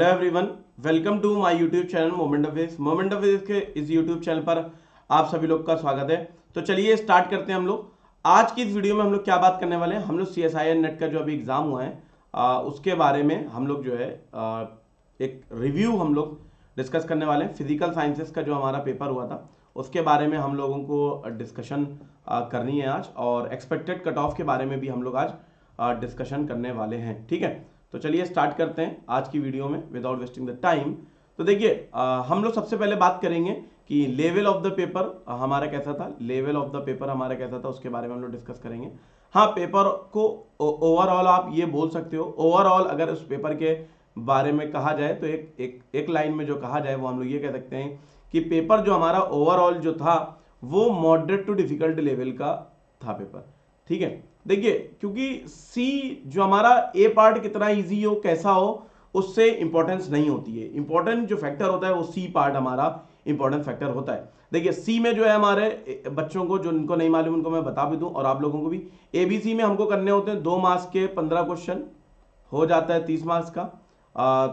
Hello everyone, welcome to my YouTube channel moment of physics. Moment of physics के इस YouTube channel पर आप सभी लोग का स्वागत है। तो चलिए स्टार्ट करते हैं हम लोग। आज की इस वीडियो में हम लोग क्या बात करने वाले हैं, हम लोग CSIR नेट का जो अभी एग्जाम हुआ है उसके बारे में हम लोग जो है एक रिव्यू हम लोग डिस्कस करने वाले हैं। फिजिकल साइंसेस का जो हमारा पेपर हुआ था उसके बारे में हम लोगों को डिस्कशन करनी है आज, और एक्सपेक्टेड कट ऑफ के बारे में भी हम लोग आज डिस्कशन करने वाले हैं। ठीक है, तो चलिए स्टार्ट करते हैं आज की वीडियो में विदाउट वेस्टिंग द टाइम। तो देखिए हम लोग सबसे पहले बात करेंगे कि लेवल ऑफ द पेपर हमारा कैसा था। लेवल ऑफ द पेपर हमारा कैसा था उसके बारे में हम लोग डिस्कस करेंगे। हाँ, पेपर को ओवरऑल आप ये बोल सकते हो, ओवरऑल अगर उस पेपर के बारे में कहा जाए तो एक लाइन में जो कहा जाए वो हम लोग ये कह सकते हैं कि पेपर जो हमारा ओवरऑल जो था वो मॉडरेट टू डिफिकल्ट लेवल का था पेपर। ठीक है, देखिए क्योंकि सी जो हमारा ए पार्ट कितना इजी हो कैसा हो उससे इंपॉर्टेंस नहीं होती है। इंपॉर्टेंट जो फैक्टर होता है वो सी पार्ट हमारा इंपॉर्टेंट फैक्टर होता है। देखिए सी में जो है हमारे बच्चों को जो इनको नहीं मालूम उनको मैं बता भी दूं और आप लोगों को भी, एबीसी में हमको करने होते हैं 2 मार्क्स के 15 क्वेश्चन, हो जाता है 30 मार्क्स का।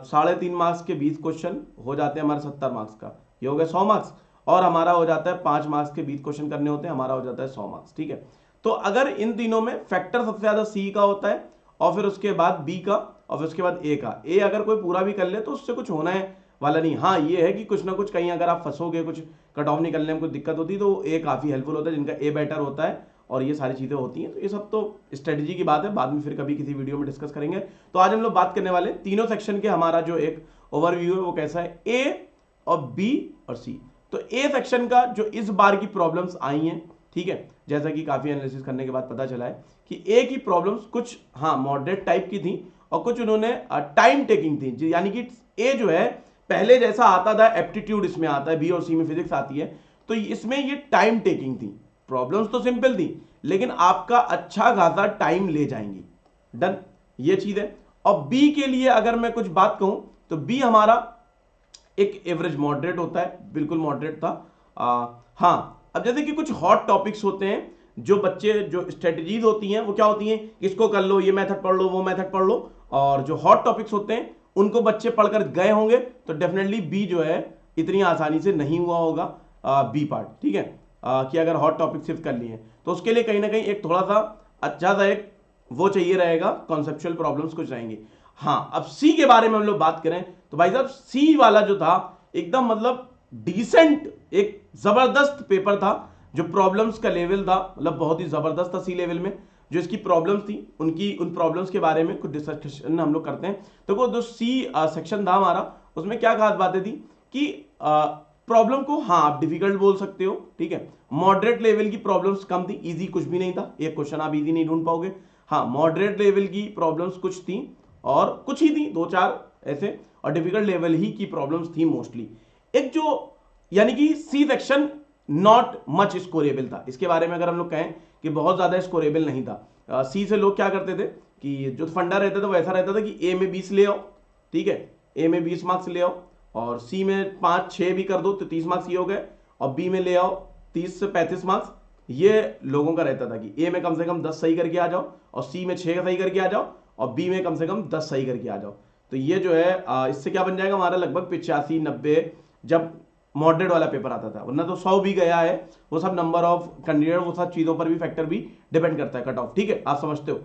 3.5 मार्क्स के 20 क्वेश्चन हो जाते हैं हमारे 70 मार्क्स का, ये हो गया 100 मार्क्स। और हमारा हो जाता है 5 मार्क्स के 20 क्वेश्चन करने होते हैं, हमारा हो जाता है 100 मार्क्स। ठीक है, तो अगर इन तीनों में फैक्टर सबसे ज्यादा सी का होता है और फिर उसके बाद बी का और फिर उसके बाद ए का। ए अगर कोई पूरा भी कर ले तो उससे कुछ होना है वाला नहीं। हाँ, ये है कि कुछ ना कुछ कहीं अगर आप फंसोगे, कुछ कट ऑफ निकलने में कुछ दिक्कत होती है तो ए काफी हेल्पफुल होता है, जिनका ए बेटर होता है और ये सारी चीजें होती हैं। तो ये सब तो स्ट्रेटेजी की बात है, बाद में फिर कभी किसी वीडियो में डिस्कस करेंगे। तो आज हम लोग बात करने वाले तीनों सेक्शन के हमारा जो एक ओवरव्यू है वो कैसा है, ए और बी और सी। तो ए सेक्शन का जो इस बार की प्रॉब्लम्स आई हैं, ठीक है, जैसा कि काफी एनालिसिस करने के बाद पता चला है कि ए की प्रॉब्लम्स कुछ हाँ मॉडरेट टाइप की थी और कुछ उन्होंने टाइम टेकिंग थी। यानी कि ए जो है पहले जैसा आता था एप्टीट्यूड इसमें आता है, बी और सी में फिजिक्स आती है, तो इसमें ये टाइम टेकिंग थी। प्रॉब्लम्स तो सिंपल थी लेकिन आपका अच्छा खासा टाइम ले जाएंगी। डन, ये चीज है। और बी के लिए अगर मैं कुछ बात कहूं तो बी हमारा एक एवरेज मॉडरेट होता है, बिल्कुल मॉडरेट था। हाँ, अब जैसे कि कुछ हॉट टॉपिक्स होते हैं, जो बच्चे जो स्ट्रेटजीज होती हैं वो क्या होती हैं, इसको कर लो, ये मेथड पढ़ लो, वो मेथड पढ़ लो, और जो हॉट टॉपिक्स होते हैं उनको बच्चे पढ़कर गए होंगे तो डेफिनेटली बी जो है इतनी आसानी से नहीं हुआ होगा बी पार्ट। ठीक है, कि अगर हॉट टॉपिक सिर्फ कर लिए तो उसके लिए कहीं ना कहीं एक थोड़ा सा अच्छा सा एक वो चाहिए रहेगा, कॉन्सेप्चुअल प्रॉब्लम्स कुछ रहेंगे। हाँ, अब सी के बारे में हम लोग बात करें तो भाई साहब सी वाला जो था एकदम मतलब डिसेंट, एक जबरदस्त पेपर था। जो प्रॉब्लम्स का लेवल था मतलब बहुत ही जबरदस्त था सी लेवल में। जो इसकी प्रॉब्लम्स थी उनकी उन प्रॉब्लम्स के बारे में कुछ डिस्कशन हम लोग करते हैं। तो वो जो सी सेक्शन था हमारा उसमें क्या खास बातें थी कि प्रॉब्लम को हाँ आप डिफिकल्ट बोल सकते हो। ठीक है, मॉडरेट लेवल की प्रॉब्लम्स कम थी, इजी कुछ भी नहीं था, एक क्वेश्चन आप इजी नहीं ढूंढ पाओगे। हाँ, मॉडरेट लेवल की प्रॉब्लम्स कुछ थी और कुछ ही थी, 2-4 ऐसे, और डिफिकल्ट लेवल ही की प्रॉब्लम्स थी मोस्टली। एक जो यानी कि सी सेक्शन नॉट मच स्कोरेबल था। इसके बारे में अगर हम लोग कहें कि बहुत ज्यादा स्कोरेबल नहीं था। सी से लोग क्या करते थे कि जो फंडा रहता था वो ऐसा रहता था कि ए में 20 ले आओ, ठीक है, ए में 20 मार्क्स ले आओ, और सी में 5-6 भी कर दो तो 30 मार्क्स ये हो गए, और बी में ले आओ 30 से 35 मार्क्स। ये लोगों का रहता था कि ए में कम से कम 10 सही करके आ जाओ, और सी में 6 सही करके आ जाओ, और बी में कम से कम 10 सही करके आ जाओ। तो ये जो है इससे क्या बन जाएगा हमारा लगभग 85-90 जब मॉडरेट वाला पेपर आता था, वरना तो 100 भी गया है। वो सब नंबर ऑफ कैंडिडेट, वो सब चीजों पर भी फैक्टर भी डिपेंड करता है, कट ऑफ। ठीक है, आप समझते हो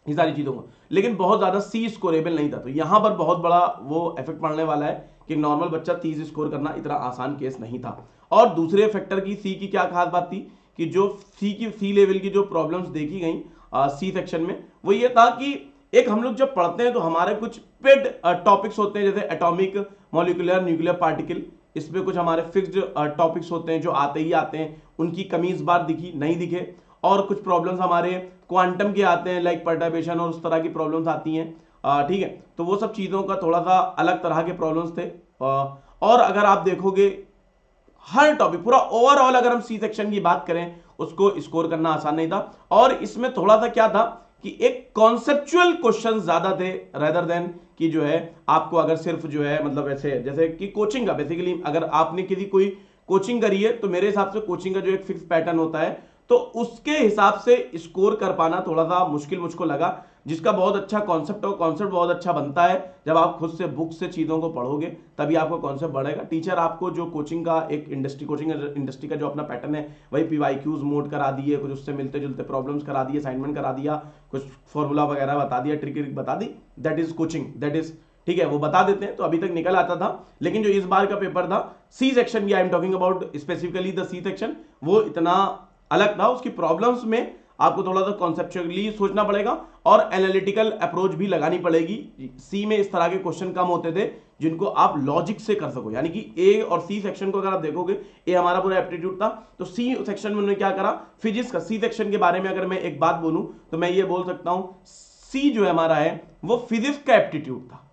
ये सारी चीजों को, लेकिन बहुत ज्यादा सी स्कोरेबल नहीं था। तो यहां पर बहुत बड़ा वो इफेक्ट पड़ने वाला है कि नॉर्मल बच्चा 30 स्कोर करना इतना आसान केस नहीं था। और दूसरे फैक्टर की सी की क्या खास बात थी कि जो सी लेवल की जो प्रॉब्लम्स देखी गई सी सेक्शन में वो ये था कि एक हम लोग जब पढ़ते हैं तो हमारे कुछ पेड टॉपिक्स होते हैं, जैसे एटॉमिक, मॉलिक्यूलर, न्यूक्लियर पार्टिकल, इसमें कुछ हमारे फिक्स्ड टॉपिक्स होते हैं जो आते ही आते हैं, उनकी कमी इस बार दिखी नहीं दिखे। और कुछ प्रॉब्लम्स हमारे क्वांटम के आते हैं, लाइक परटर्बेशन और उस तरह की प्रॉब्लम्स आती हैं। ठीक है, तो वो सब चीज़ों का थोड़ा सा अलग तरह के प्रॉब्लम्स थे। और अगर आप देखोगे हर टॉपिक पूरा ओवरऑल अगर हम सी सेक्शन की बात करें उसको स्कोर करना आसान नहीं था। और इसमें थोड़ा सा क्या था कि एक कॉन्सेप्चुअल क्वेश्चन ज्यादा थे रेदर देन कि जो है आपको अगर सिर्फ जो है मतलब ऐसे जैसे कि कोचिंग का, बेसिकली अगर आपने किसी कोई कोचिंग करी है तो मेरे हिसाब से कोचिंग का जो एक फिक्स पैटर्न होता है तो उसके हिसाब से स्कोर कर पाना थोड़ा सा मुश्किल मुझको लगा। जिसका बहुत अच्छा कॉन्सेप्ट हो, कॉन्सेप्ट बहुत अच्छा बनता है जब आप खुद से बुक से चीज़ों को पढ़ोगे, तभी आपको कॉन्सेप्ट बढ़ेगा। टीचर आपको जो कोचिंग का एक कोचिंग इंडस्ट्री का जो अपना पैटर्न है वही पीवाईक्यूज मोड करा दिए, कुछ उससे मिलते जुलते प्रॉब्लम्स करा दिए, असाइनमेंट करा दिया, कुछ फॉर्मूला वगैरह बता दिया, ट्रिक बता दी, that is coaching, that is ठीक है, वो बता देते हैं। तो अभी तक निकल आता था, लेकिन जो इस बार का पेपर था सी सेक्शन की, I am talking about specifically the C section, वो इतना अलग था। उसकी प्रॉब्लम्स में आपको थोड़ा सा कॉन्सेप्चुअली सोचना पड़ेगा और एनालिटिकल अप्रोच भी लगानी पड़ेगी। सी में इस तरह के क्वेश्चन कम होते थे जिनको आप लॉजिक से कर सको, यानी कि ए और सी सेक्शन को अगर आप देखोगे, ए हमारा पूरा एप्टीट्यूड था, तो सी सेक्शन में उन्होंने क्या करा, फिजिक्स का सी सेक्शन के बारे में अगर मैं एक बात बोलूं तो मैं ये बोल सकता हूं, सी जो हमारा है वो फिजिक्स का एप्टीट्यूड था।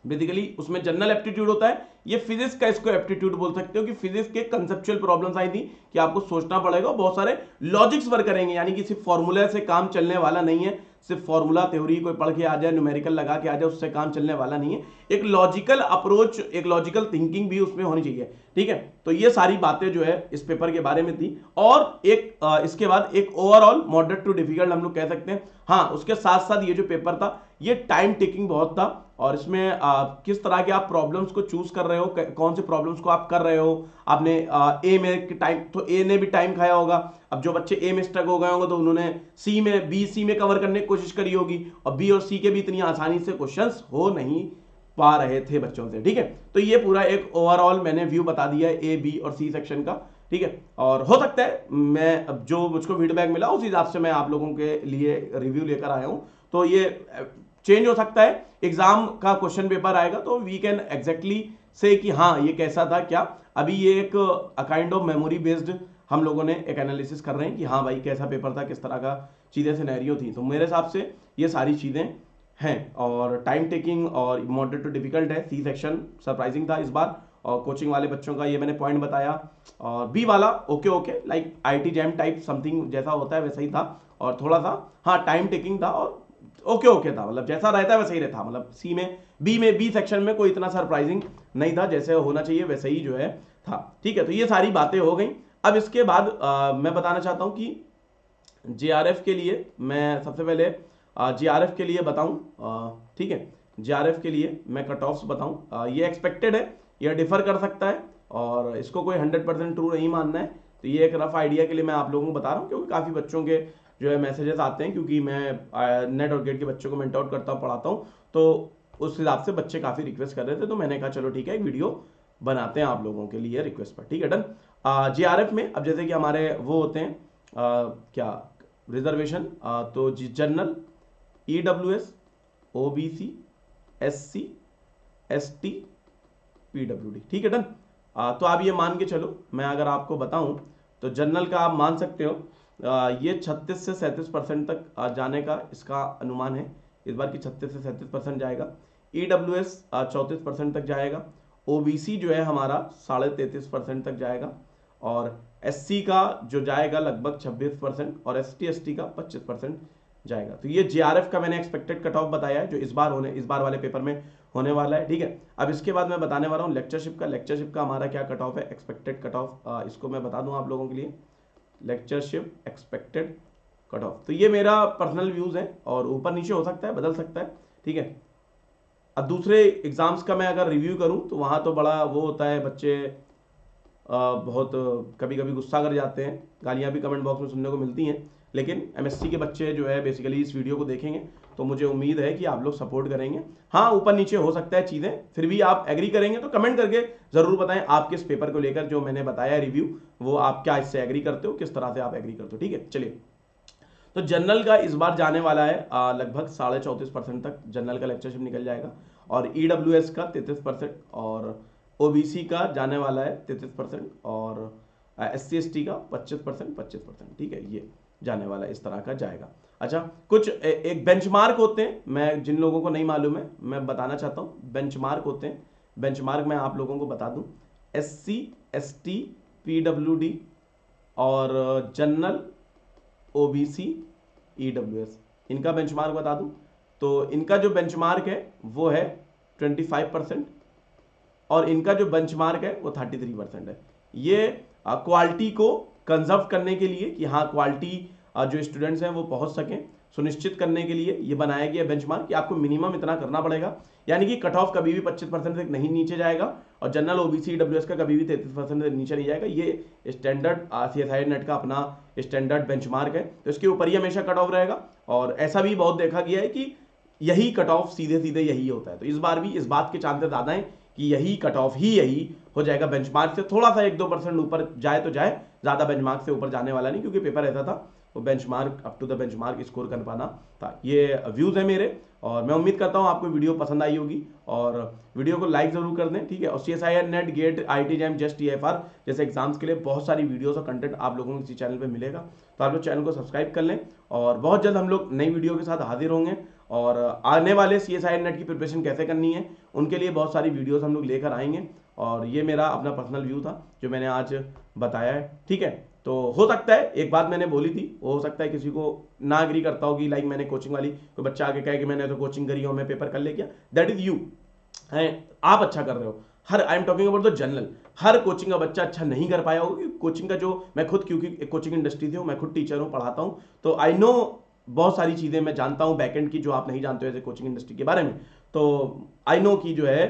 बेसिकली उसमें जनरल एप्टीट्यूड होता है, ये फिजिक्स का इसको एप्टीट्यूड बोल सकते हो कि फिजिक्स के कंसेप्चुअल प्रॉब्लम्स आई थी कि आपको सोचना पड़ेगा, बहुत सारे लॉजिक्स वर्क करेंगे, यानी कि सिर्फ फॉर्मूला से काम चलने वाला नहीं है, सिर्फ फॉर्मूला थ्योरी कोई पढ़ के आ जाए, न्यूमेरिकल लगा के आ जाए, उससे काम चलने वाला नहीं है। एक लॉजिकल अप्रोच, एक लॉजिकल थिंकिंग भी उसमें होनी चाहिए, ठीक है। तो ये सारी बातें जो है इस पेपर के बारे में थी। और एक इसके बाद एक ओवरऑल मॉडरेट टू डिफिकल्ट हम लोग कह सकते हैं। हाँ, उसके साथ साथ ये जो पेपर था ये टाइम टेकिंग बहुत था, और इसमें किस तरह के आप प्रॉब्लम्स को चूज कर रहे हो, कौन से प्रॉब्लम्स को आप कर रहे हो। आपने ए में टाइम, तो ए ने भी टाइम खाया होगा। अब जो बच्चे ए में स्टक हो गए होंगे तो उन्होंने सी में, बी सी में कवर करने की कोशिश करी होगी, और बी और सी के भी इतनी आसानी से क्वेश्चंस हो नहीं पा रहे थे बच्चों से, ठीक है। तो ये पूरा एक ओवरऑल मैंने व्यू बता दिया है ए, बी और सी सेक्शन का, ठीक है। और हो सकता है मैं अब जो मुझको फीडबैक मिला उस हिसाब से मैं आप लोगों के लिए रिव्यू लेकर आया हूं, तो ये चेंज हो सकता है। एग्जाम का क्वेश्चन पेपर आएगा तो वी कैन एग्जैक्टली से कि हाँ ये कैसा था क्या। अभी ये एक काइंड ऑफ मेमोरी बेस्ड हम लोगों ने एक एनालिसिस कर रहे हैं कि हाँ भाई कैसा पेपर था, किस तरह का चीज़ें सिनेरियो थी। तो मेरे हिसाब से ये सारी चीज़ें हैं, और टाइम टेकिंग और मॉडरेट टू डिफिकल्ट है। सी सेक्शन सरप्राइजिंग था इस बार, और कोचिंग वाले बच्चों का ये मैंने पॉइंट बताया। और बी वाला okay okay, like IT jam type something जैसा होता है वैसा ही था, और थोड़ा सा हाँ टाइम टेकिंग था, और ओके ओके था, मतलब जैसा रहता है वैसा ही रहता, मतलब सी में, बी सेक्शन में कोई इतना सरप्राइजिंग नहीं था, जैसे होना चाहिए वैसे ही जो है था, ठीक है। तो ये सारी बातें हो गई। अब इसके बाद मैं बताना चाहता हूं कि जेआरएफ के लिए मैं सबसे पहले जेआरएफ के लिए बताऊं, ठीक है। जेआरएफ के लिए मैं कट ऑफ्स बताऊं, ये एक्सपेक्टेड है, ये डिफर कर सकता है, और इसको कोई 100% ट्रू नहीं मानना है। तो ये एक रफ आइडिया के लिए मैं आप लोगों को बता रहा हूँ, क्योंकि काफ़ी बच्चों के जो है मैसेजेस आते हैं, क्योंकि मैं नेट और गेट के बच्चों को मेंट आउट करता हूँ, पढ़ाता हूँ, तो उस हिसाब से बच्चे काफ़ी रिक्वेस्ट कर रहे थे, तो मैंने कहा चलो ठीक है एक वीडियो बनाते हैं आप लोगों के लिए रिक्वेस्ट पर, ठीक है, डन। जेआरएफ में अब जैसे कि हमारे वो होते हैं क्या रिजर्वेशन, तो general, EWS, OBC, SC, ST, PWD, ठीक है, डन। तो आप ये मान के चलो, मैं अगर आपको बताऊं तो जनरल का आप मान सकते हो ये 36 से 37% तक जाने का इसका अनुमान है इस बार की, 36 से 37% जाएगा। ईडब्ल्यूएस 34% तक जाएगा। ओबीसी जो है हमारा 33.5% तक जाएगा, और एससी का जो जाएगा लगभग 26%, और एसटी एसटी का 25% जाएगा। तो ये जेआरएफ का मैंने एक्सपेक्टेड कट ऑफ बताया है जो इस बार वाले पेपर में होने वाला है, ठीक है। अब इसके बाद मैं बताने वाला हूँ लेक्चरशिप का हमारा क्या कट ऑफ है, एक्सपेक्टेड कट ऑफ, इसको मैं बता दूं आप लोगों के लिए, लेक्चरशिप एक्सपेक्टेड कट ऑफ। तो ये मेरा पर्सनल व्यूज है, और ऊपर नीचे हो सकता है, बदल सकता है, ठीक है। अब दूसरे एग्जाम्स का मैं अगर रिव्यू करूं तो वहां तो बड़ा वो होता है, बच्चे बहुत कभी कभी गुस्सा कर जाते हैं, गालियां भी कमेंट बॉक्स में सुनने को मिलती हैं, लेकिन एमएससी के बच्चे जो है बेसिकली इस वीडियो को देखेंगे तो मुझे उम्मीद है कि आप लोग सपोर्ट करेंगे। हाँ ऊपर नीचे हो सकता है चीज़ें, फिर भी आप एग्री करेंगे तो कमेंट करके ज़रूर बताएं आप किस पेपर को लेकर जो मैंने बताया रिव्यू, वो आप क्या इससे एग्री करते हो, किस तरह से आप एग्री करते हो, ठीक है। चलिए, तो जनरल का इस बार जाने वाला है लगभग 34.5% तक जनरल का लेक्चरशिप निकल जाएगा, और ईडब्ल्यूएस का 33%, और ओबीसी का जाने वाला है 33%, और एससी एसटी का 25%, ठीक है, ये जाने वाला इस तरह का जाएगा। अच्छा, कुछ एक बेंचमार्क होते हैं, मैं जिन लोगों को नहीं मालूम है मैं बताना चाहता हूँ, बेंचमार्क होते हैं। बेंचमार्क मैं आप लोगों को बता दूं, एससी, एसटी, पीडब्ल्यूडी और जनरल, ओबीसी, ईडब्ल्यूएस, इनका बेंचमार्क बता दूं तो इनका जो बेंचमार्क है वो है 25%, और इनका जो बेंचमार्क है वो 33% है। ये क्वालिटी को कंजर्व करने के लिए कि हाँ क्वालिटी जो स्टूडेंट्स हैं वो पहुंच सकें, सुनिश्चित करने के लिए ये बनाया गया बेंचमार्क कि आपको मिनिमम इतना करना पड़ेगा, यानी कि कट ऑफ कभी भी 25% से नहीं नीचे जाएगा और जनरल ओबीसी डब्ल्यूएस का कभी भी 33% से नीचे नहीं जाएगा। ये स्टैंडर्ड सीएसआई नेट का अपना स्टैंडर्ड बेंचमार्क है, तो इसके ऊपर ही हमेशा कट ऑफ रहेगा। और ऐसा भी बहुत देखा गया है कि यही कट ऑफ सीधे सीधे यही होता है, तो इस बार भी इस बात के चांसेस ज़्यादा हैं कि यही कट ऑफ ही यही हो जाएगा बेंचमार्क से। थोड़ा सा 1-2% ऊपर जाए तो जाए, ज़्यादा बेंचमार्क से ऊपर जाने वाला नहीं, क्योंकि पेपर ऐसा था वो benchmark up to the benchmark score कर पाना था। ये व्यूज़ है मेरे, और मैं उम्मीद करता हूँ आपको वीडियो पसंद आई होगी, और वीडियो को लाइक ज़रूर कर दें, ठीक है। और CSIR NET, GATE, IIT JAM, just TFR जैसे एग्जाम्स के लिए बहुत सारी वीडियोस और कंटेंट आप लोगों को इसी चैनल पे मिलेगा, तो आप लोग चैनल को सब्सक्राइब कर लें। और बहुत जल्द हम लोग नई वीडियो के साथ हाजिर होंगे, और आने वाले CSIR नेट की प्रिपरेशन कैसे करनी है उनके लिए बहुत सारी वीडियोस हम लोग लेकर आएंगे। और ये मेरा अपना पर्सनल व्यू था जो मैंने आज बताया है, ठीक है। तो हो सकता है एक बात मैंने बोली थी, वो हो सकता है किसी को ना एग्री करता होगी, लाइक मैंने कोचिंग वाली कोई बच्चा आगे कहे कि मैंने तो कोचिंग करी हो, मैं पेपर कर ले गया, दैट इज यू, आप अच्छा कर रहे हो। Here I am talking about the general, हर कोचिंग का बच्चा अच्छा नहीं कर पाया होगा, कोचिंग का जो मैं खुद, क्योंकि कोचिंग इंडस्ट्री थी, मैं खुद टीचर हूँ, पढ़ाता हूँ, तो आई नो बहुत सारी चीज़ें मैं जानता हूँ बैकएंड की जो आप नहीं जानते हो ऐसे कोचिंग इंडस्ट्री के बारे में। तो आई नो कि जो है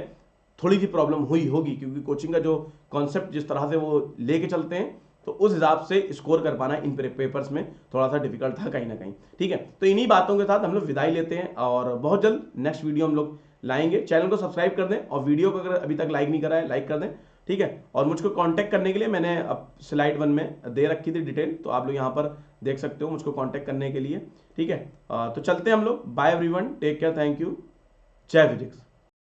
थोड़ी सी प्रॉब्लम हुई होगी, क्योंकि कोचिंग का जो कॉन्सेप्ट जिस तरह से वो लेके चलते हैं, तो उस हिसाब से स्कोर कर पाना इन पेपर्स में थोड़ा सा डिफिकल्ट था कहीं ना कहीं, ठीक है। तो इन्हीं बातों के साथ हम लोग विदाई लेते हैं, और बहुत जल्द नेक्स्ट वीडियो हम लोग लाएंगे। चैनल को सब्सक्राइब कर दें, और वीडियो को अगर अभी तक लाइक नहीं करा है लाइक कर दें, ठीक है। और मुझको कांटेक्ट करने के लिए मैंने अब स्लाइड 1 में दे रखी थी डिटेल, तो आप लोग यहाँ पर देख सकते हो मुझको कांटेक्ट करने के लिए, ठीक है। तो चलते हैं हम लोग, bye everyone, take care, thank you, जय फिजिक्स।